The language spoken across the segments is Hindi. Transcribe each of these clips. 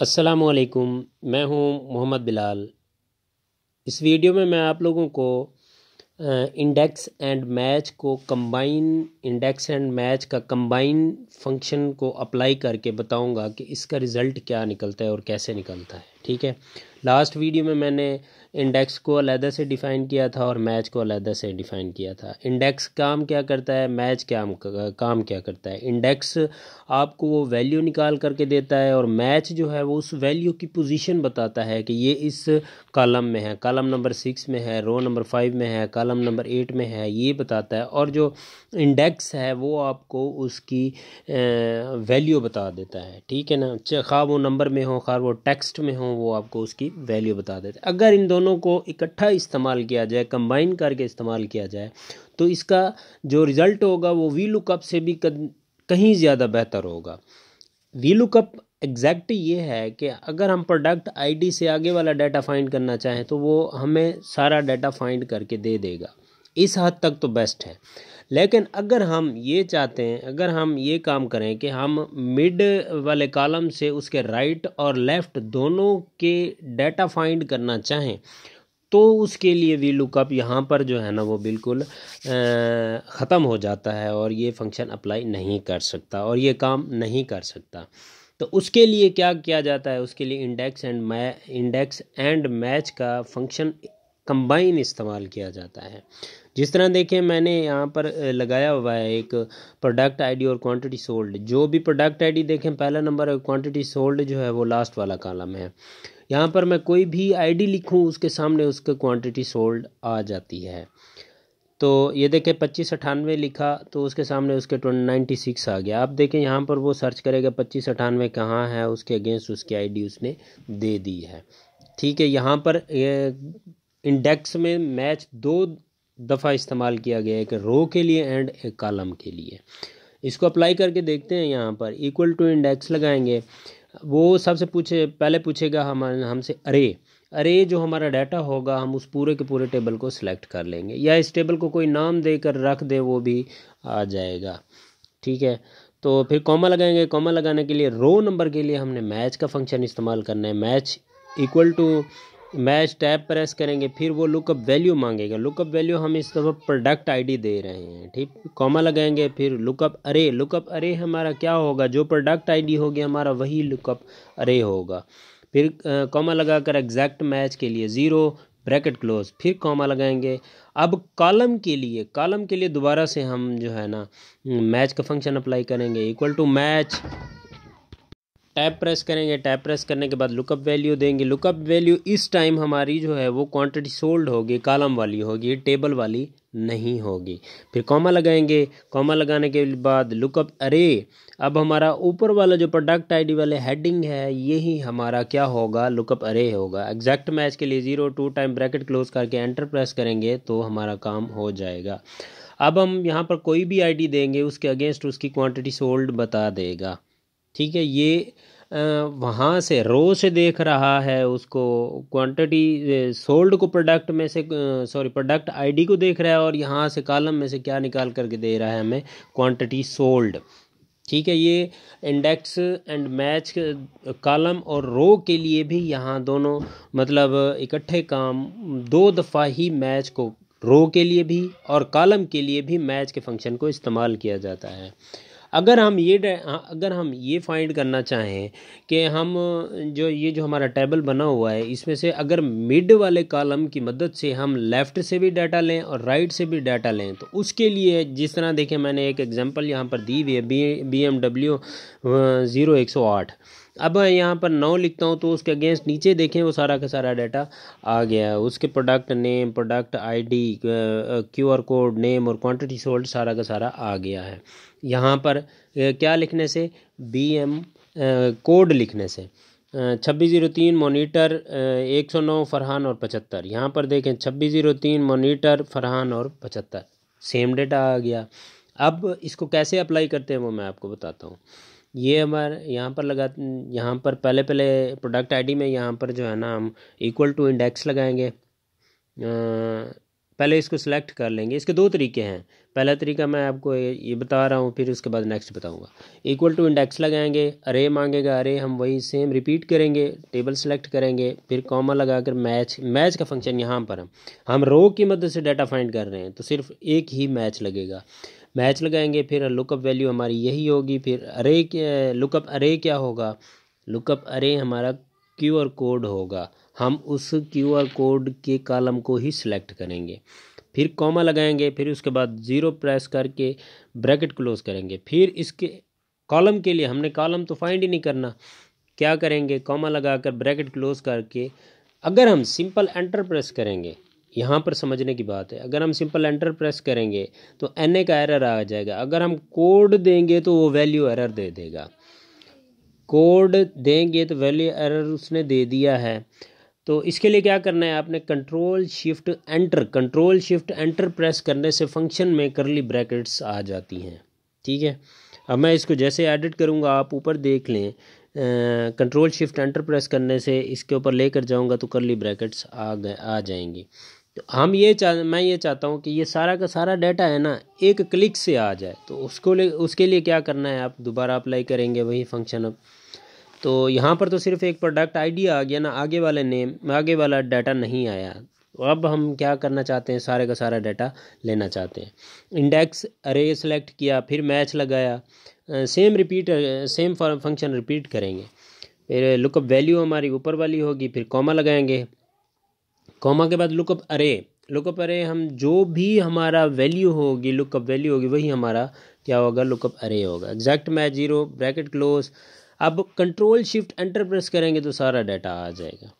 अस्सलामुअलैकुम। मैं हूं मोहम्मद बिलाल। इस वीडियो में मैं आप लोगों को इंडेक्स एंड मैच का कंबाइन फंक्शन को अप्लाई करके बताऊंगा कि इसका रिज़ल्ट क्या निकलता है और कैसे निकलता है। ठीक है। लास्ट वीडियो में मैंने इंडेक्स को अलहदा से डिफ़ाइन किया था और मैच को अलहदा से डिफ़ाइन किया था। इंडेक्स काम क्या करता है, मैच काम क्या करता है। इंडेक्स आपको वो वैल्यू निकाल करके देता है और मैच जो है वो उस वैल्यू की पोजीशन बताता है कि ये इस कॉलम में है, कॉलम नंबर 6 में है, रो नंबर 5 में है, कॉलम नंबर 8 में है, ये बताता है। और जो इंडेक्स है वो आपको उसकी वैल्यू बता देता है। ठीक है ना। खा वो नंबर में हो, खा वो टेक्स्ट में हो, वो आपको उसकी वैल्यू बता देता है। अगर इन दोनों को इकट्ठा इस्तेमाल किया जाए, कंबाइन करके इस्तेमाल किया जाए, तो इसका जो रिज़ल्ट होगा वो वी लुकअप से भी कहीं ज़्यादा बेहतर होगा। वी लुकअप एग्जैक्ट ये है कि अगर हम प्रोडक्ट आईडी से आगे वाला डाटा फाइंड करना चाहें तो वो हमें सारा डाटा फाइंड करके दे देगा। इस हद तक तो बेस्ट है। लेकिन अगर हम ये चाहते हैं, अगर हम ये काम करें कि हम मिड वाले कॉलम से उसके राइट और लेफ़्ट दोनों के डाटा फाइंड करना चाहें, तो उसके लिए वी लुकअप यहाँ पर जो है ना वो बिल्कुल ख़त्म हो जाता है और ये फंक्शन अप्लाई नहीं कर सकता और ये काम नहीं कर सकता। तो उसके लिए क्या किया जाता है, उसके लिए इंडेक्स एंड मैच का फंक्शन कंबाइन इस्तेमाल किया जाता है। जिस तरह देखें मैंने यहाँ पर लगाया हुआ है एक प्रोडक्ट आईडी और क्वांटिटी सोल्ड। जो भी प्रोडक्ट आईडी देखें पहला नंबर है, क्वांटिटी सोल्ड जो है वो लास्ट वाला कॉलम है। यहाँ पर मैं कोई भी आईडी लिखूँ उसके सामने उसका क्वांटिटी सोल्ड आ जाती है। तो ये देखें 2598 लिखा तो उसके सामने उसके 96 आ गया। आप देखें यहाँ पर वो सर्च करेगा 2598 कहाँ है, उसके अगेंस्ट उसकी आईडी उसने दे दी है। ठीक है। यहाँ पर इंडेक्स में मैच दो दफ़ा इस्तेमाल किया गया है, एक रो के लिए एंड एक कॉलम के लिए। इसको अप्लाई करके देखते हैं। यहाँ पर इक्वल टू इंडेक्स लगाएंगे। वो सबसे पहले पूछेगा हमसे अरे जो हमारा डाटा होगा हम उस पूरे के पूरे टेबल को सिलेक्ट कर लेंगे, या इस टेबल को कोई नाम देकर रख दे वो भी आ जाएगा। ठीक है। तो फिर कॉमा लगाएंगे। कॉमा लगाने के लिए रो नंबर के लिए हमने मैच का फंक्शन इस्तेमाल करना है। Match equal to match tab press करेंगे, फिर वो लुकअप वैल्यू मांगेगा। लुकअप वैल्यू हम इस दफ़ा प्रोडक्ट आईडी दे रहे हैं। ठीक। कॉमा लगाएंगे, फिर लुकअप अरे हमारा क्या होगा, जो प्रोडक्ट आईडी होगी हमारा वही लुकअप अरे होगा। फिर कॉमा लगाकर एग्जैक्ट मैच के लिए 0 ब्रैकेट क्लोज, फिर कॉमा लगाएंगे। अब कॉलम के लिए दोबारा से हम जो है ना मैच का फंक्शन अप्लाई करेंगे। Equal to match tab press करेंगे। टैब प्रेस करने के बाद लुकअप वैल्यू देंगे। लुकअप वैल्यू इस टाइम हमारी जो है वो क्वांटिटी सोल्ड होगी, कॉलम वाली होगी, टेबल वाली नहीं होगी। फिर कॉमा लगाएंगे। कॉमा लगाने के बाद लुकअप अरे। अब हमारा ऊपर वाला जो प्रोडक्ट आईडी वाले हेडिंग है यही हमारा क्या होगा, लुकअप अरे होगा। एग्जैक्ट मैच के लिए 0 2 टाइम ब्रैकेट क्लोज करके एंटर प्रेस करेंगे तो हमारा काम हो जाएगा। अब हम यहाँ पर कोई भी आईडी देंगे उसके अगेंस्ट उसकी क्वांटिटी सोल्ड बता देगा। ठीक है। ये वहाँ से रो से देख रहा है उसको, क्वांटिटी सोल्ड को प्रोडक्ट में से प्रोडक्ट आईडी को देख रहा है और यहाँ से कॉलम में से क्या निकाल करके दे रहा है हमें, क्वांटिटी सोल्ड। ठीक है। ये इंडेक्स एंड मैच कॉलम और रो के लिए भी यहाँ दोनों मतलब इकट्ठे काम दो दफ़ा ही मैच को रो के लिए भी और कॉलम के लिए भी मैच के फंक्शन को इस्तेमाल किया जाता है। अगर हम ये फाइंड करना चाहें कि हम जो हमारा टेबल बना हुआ है इसमें से अगर मिड वाले कॉलम की मदद से हम लेफ़्ट से भी डाटा लें और राइट से भी डाटा लें, तो उसके लिए जिस तरह देखें मैंने एक एग्जांपल यहाँ पर दी हुई है, BMW 0108। अब यहाँ पर 9 लिखता हूँ तो उसके अगेंस्ट नीचे देखें वो सारा का सारा डाटा आ गया है। उसके product name, product ID, QR code, name और क्वांटिटी सोल्ड सारा का सारा आ गया है। यहाँ पर क्या लिखने से, BM कोड लिखने से 2603 मोनीटर 109 फरहान और 75। यहाँ पर देखें 2603 मोनीटर फरहान और 75 सेम डेटा आ गया। अब इसको कैसे अप्लाई करते हैं वो मैं आपको बताता हूँ। ये हमारे यहाँ पर पहले प्रोडक्ट आईडी में यहाँ पर जो है ना हम इक्वल टू इंडेक्स लगाएंगे। पहले इसको सिलेक्ट कर लेंगे। इसके दो तरीके हैं। पहला तरीका मैं आपको ये बता रहा हूँ, फिर उसके बाद नेक्स्ट बताऊँगा। इक्वल टू इंडेक्स लगाएंगे, अरे मांगेगा, अरे हम वही सेम रिपीट करेंगे, टेबल सेलेक्ट करेंगे, फिर कॉमा लगाकर मैच का फंक्शन यहाँ पर हम रो की मदद से डाटा फाइंड कर रहे हैं तो सिर्फ एक ही मैच लगेगा। मैच लगाएंगे, फिर लुकअप वैल्यू हमारी यही होगी। फिर अरे लुकअप अरे क्या होगा, लुकअप अरे हमारा QR कोड होगा। हम उस QR कोड के कॉलम को ही सिलेक्ट करेंगे, फिर कॉमा लगाएंगे, फिर उसके बाद 0 प्रेस करके ब्रैकेट क्लोज करेंगे। फिर इसके कॉलम के लिए हमने कॉलम तो फाइंड ही नहीं करना, क्या करेंगे, कॉमा लगाकर ब्रैकेट क्लोज करके अगर हम सिंपल एंटर प्रेस करेंगे, यहाँ पर समझने की बात है, अगर हम सिंपल एंटर प्रेस करेंगे तो NA का एरर आ जाएगा। अगर हम कोड देंगे तो वो वैल्यू एरर दे देगा। कोड देंगे तो वैल्यू एरर उसने दे दिया है। तो इसके लिए क्या करना है, आपने कंट्रोल शिफ्ट एंटर प्रेस करने से फंक्शन में करली ब्रैकेट्स आ जाती हैं। ठीक है, अब मैं इसको जैसे एडिट करूँगा आप ऊपर देख लें, कंट्रोल शिफ्ट एंटर प्रेस करने से इसके ऊपर लेकर जाऊँगा तो करली ब्रैकेट्स आ जाएंगी। तो मैं ये चाहता हूँ कि ये सारा का सारा डाटा है ना एक क्लिक से आ जाए। तो उसके लिए क्या करना है, आप दोबारा अप्लाई करेंगे वही फंक्शन। अब तो यहाँ पर तो सिर्फ एक प्रोडक्ट ID आ गया ना, आगे वाला डाटा नहीं आया। तो अब हम क्या करना चाहते हैं, सारे का सारा डाटा लेना चाहते हैं। इंडेक्स अरे सेलेक्ट किया, फिर मैच लगाया, सेम फंक्शन रिपीट करेंगे। फिर लुकअप वैल्यू हमारी ऊपर वाली होगी, फिर कॉमा लगाएंगे, कॉमा के बाद लुकअप अरे हम जो भी हमारा वैल्यू होगी, लुकअप वैल्यू होगी, वही हमारा क्या होगा, लुकअप अरे होगा। Exact match 0 bracket close. अब कंट्रोल शिफ्ट एंटर प्रेस करेंगे तो सारा डाटा आ जाएगा।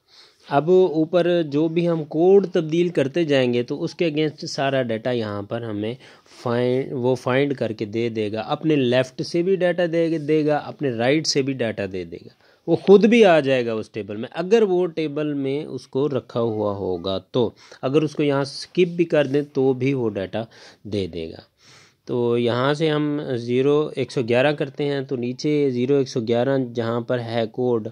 अब ऊपर जो भी हम कोड तब्दील करते जाएंगे तो उसके अगेंस्ट सारा डाटा यहाँ पर हमें फाइंड करके दे देगा। अपने लेफ़्ट से भी डाटा देगा, अपने राइट से भी डाटा दे देगा। वो खुद भी आ जाएगा उस टेबल में, अगर वो टेबल में उसको रखा हुआ होगा। तो अगर उसको यहाँ स्किप भी कर दें तो भी वो डाटा दे देगा। तो यहाँ से हम 0 111 करते हैं तो नीचे 0 111 जहाँ पर है कोड,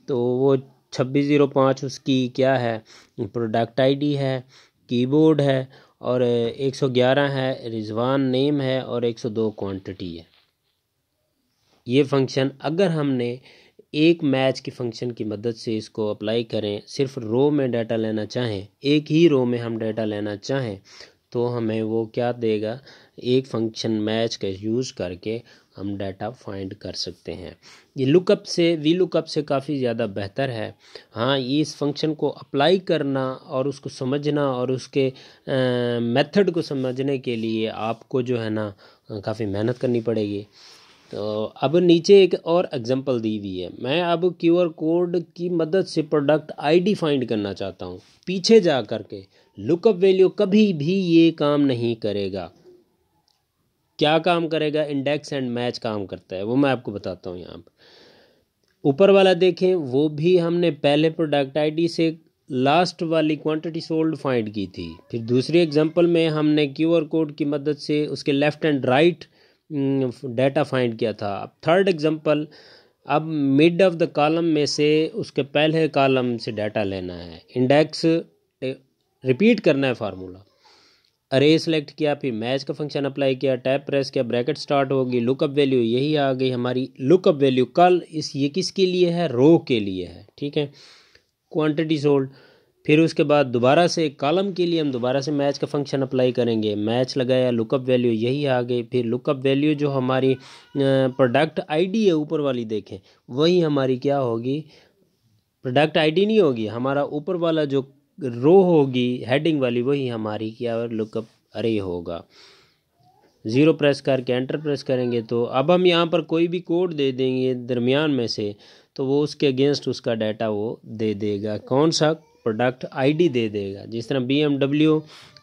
तो वो 2605 उसकी क्या है, प्रोडक्ट ID है, कीबोर्ड है, और 111 है रिजवान नेम है, और 102 क्वांटिटी है। ये फंक्शन अगर हमने एक मैच की फंक्शन की मदद से इसको अप्लाई करें, सिर्फ रो में डाटा लेना चाहें, एक ही रो में हम डाटा लेना चाहें, तो हमें वो क्या देगा, एक फंक्शन मैच का यूज़ करके हम डाटा फाइंड कर सकते हैं। ये वीलुकअप से काफ़ी ज़्यादा बेहतर है। हाँ, इस फंक्शन को अप्लाई करना और उसको समझना और उसके मेथड को समझने के लिए आपको जो है ना काफ़ी मेहनत करनी पड़ेगी। तो अब नीचे एक और एग्जांपल दी हुई है। मैं अब QR कोड की मदद से प्रोडक्ट ID फाइंड करना चाहता हूँ। पीछे जा कर के लुकअप वैल्यू कभी भी ये काम नहीं करेगा। क्या काम करेगा, इंडेक्स एंड मैच काम करता है, वो मैं आपको बताता हूँ। यहाँ पर ऊपर वाला देखें, वो भी हमने पहले प्रोडक्ट ID से लास्ट वाली क्वांटिटी सोल्ड फाइंड की थी। फिर दूसरी एग्जांपल में हमने QR कोड की मदद से उसके left and right data find किया था। अब थर्ड एग्जांपल, अब मिड ऑफ द कॉलम में से उसके पहले कॉलम से डाटा लेना है, इंडेक्स रिपीट करना है फार्मूला। अरे सेलेक्ट किया, फिर मैच का फंक्शन अप्लाई किया, टैब प्रेस किया, ब्रैकेट स्टार्ट होगी, लुकअप वैल्यू यही आ गई हमारी। लुकअप वैल्यू ये किसके लिए है, रो के लिए है। ठीक है, क्वांटिटी सोल्ड। फिर उसके बाद दोबारा से कॉलम के लिए हम दोबारा से मैच का फंक्शन अप्लाई करेंगे, मैच लगाया, लुकअप वैल्यू यही आ गई। फिर लुकअप वैल्यू जो हमारी प्रोडक्ट ID है ऊपर वाली देखें, वही हमारी क्या होगी, प्रोडक्ट ID नहीं होगी, हमारा ऊपर वाला जो रो होगी हेडिंग वाली, वही हमारी क्या लुकअप अरे होगा। 0 प्रेस करके एंटर प्रेस करेंगे तो अब हम यहाँ पर कोई भी कोड दे देंगे दरमियान में से, तो वो उसके अगेंस्ट उसका डाटा वो दे देगा। कौन सा, प्रोडक्ट ID दे देगा। जिस तरह BMW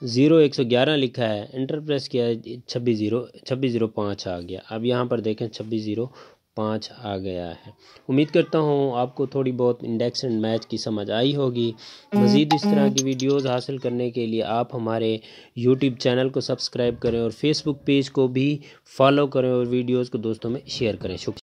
0 111 लिखा है, एंटर प्रेस किया, 2605 आ गया। अब यहाँ पर देखें 2605 आ गया है। उम्मीद करता हूँ आपको थोड़ी बहुत इंडेक्स एंड मैच की समझ आई होगी। मज़ीद इस तरह की वीडियोस हासिल करने के लिए आप हमारे YouTube चैनल को सब्सक्राइब करें और फेसबुक पेज को भी फॉलो करें और वीडियोस को दोस्तों में शेयर करें। शुक्रिया।